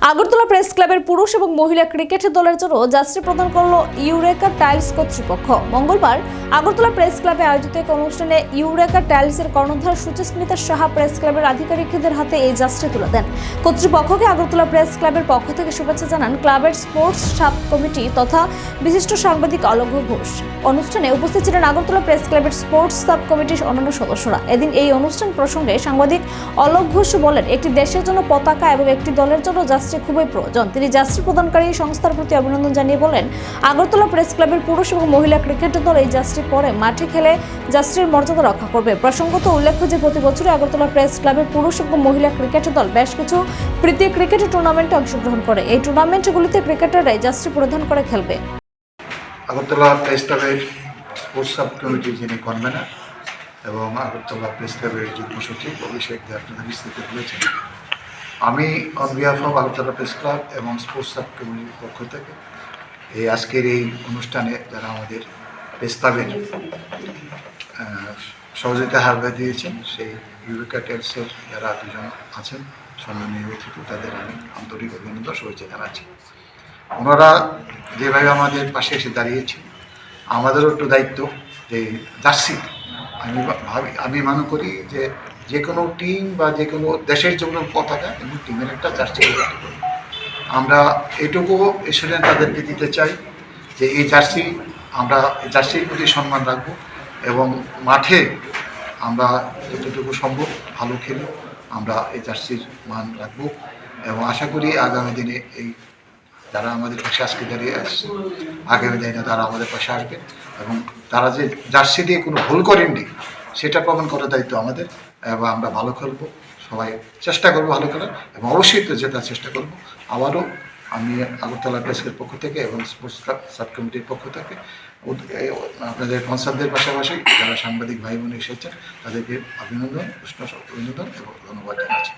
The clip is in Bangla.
আগরতলা প্রেস ক্লাবের পুরুষ এবং মহিলা ক্রিকেট দলের জন্য জার্সি প্রদান করলো ইউরেকা টাইলস কর্তৃপক্ষ। মঙ্গলবার আগরতলা প্রেস ক্লাবে আয়োজিত এক অনুষ্ঠানে ইউরেকা টাইলসের কর্ণধার সুচিস্মিতা সাহা প্রেস ক্লাবের আধিকারিকদের হাতে এই জার্সি তুলে দেন। কর্তৃপক্ষকে আগরতলা প্রেস ক্লাবের পক্ষ থেকে শুভেচ্ছা জানান ক্লাবের স্পোর্টস সাব কমিটি তথা বিশিষ্ট সাংবাদিক অলঘ্য ঘোষ। অনুষ্ঠানে উপস্থিত ছিলেন আগরতলা প্রেস ক্লাবের স্পোর্টস সাব কমিটির অন্যান্য সদস্যরা। এদিন এই অনুষ্ঠান প্রসঙ্গে সাংবাদিক অলঘ্য ঘোষ বলেন, একটি দেশের জন্য পতাকা এবং একটি দলের জন্য জার্সি খুবই প্রয়োজন। তিনি জার্সি প্রদানকারী সংস্থার প্রতি অভিনন্দন জানিয়ে বলেন, আগরতলা প্রেস ক্লাবের পুরুষ এবং মহিলা ক্রিকেট দল এই জার্সি পরে মাঠে খেলে জার্সির মর্যাদা রক্ষা করবে। প্রসঙ্গত উল্লেখ্য যে প্রতি বছরই আগরতলা প্রেস ক্লাবের পুরুষ এবং মহিলা ক্রিকেট দল বেশ কিছু প্রীতি ক্রিকেট টুর্নামেন্টে অংশগ্রহণ করে। এই টুর্নামেন্টগুলিতে ক্রিকেটাররাই জার্সি পরিধান করে খেলবে। আগরতলা প্রেস ক্লাবের স্পোর্টস সাব কমিটির যিনি কনভেনার এবং আগরতলা প্রেস ক্লাবের যুগ্ম সচিব অভিষেক দে আপনারা বিস্তারিত বলেছেন। আমি on behalf of Agartala press club এবং স্পোর্টস সাব কমিটির পক্ষ থেকে আজকের এই অনুষ্ঠানে যারা আমাদের প্রেস ক্লাবের সহযোগিতা হারবে দিয়েছেন, সেই ইউরেকা টাইলসের যারা দুজন আছেন সম্মানীয় অতিথি, তাদের আমি আন্তরিক অভিনন্দন শুভেচ্ছা জানাচ্ছি। ওনারা যেভাবে আমাদের পাশে এসে দাঁড়িয়েছে, আমাদেরও একটু দায়িত্ব যে জার্সি আমি মনে করি যে কোনো টিম বা যে কোনো দেশের জন্য পতাকা এবং টিমের একটা জার্সি আমরা এটুকু এসুরেন্স তাদেরকে দিতে চাই যে এই জার্সি আমরা জার্সির প্রতি সম্মান রাখবো এবং মাঠে আমরা যতটুকু সম্ভব ভালো খেলে আমরা এই জার্সির মান রাখবো এবং আশা করি আগামী দিনে এই যারা আমাদের পাশে আজকে দাঁড়িয়ে আসছে, আগামী দিনে তারা আমাদের পাশে আসবে এবং তারা যে জার্সি দিয়ে কোনো ভুল করেননি সেটা প্রমাণ করার দায়িত্ব আমাদের এবং আমরা ভালো খেলবো, সবাই চেষ্টা করবো ভালো খেলার এবং অবশ্যই তো জেতার চেষ্টা করবো। আবারও আমি আগরতলা প্রেসের পক্ষ থেকে এবং স্পোর্টস সাব কমিটির পক্ষ থেকে আপনাদের স্পন্সরদের পাশাপাশি যারা সাংবাদিক ভাই বোন এসেছেন তাদেরকে অভিনন্দন, উষ্ণ অভিনন্দন এবং ধন্যবাদ জানাচ্ছি।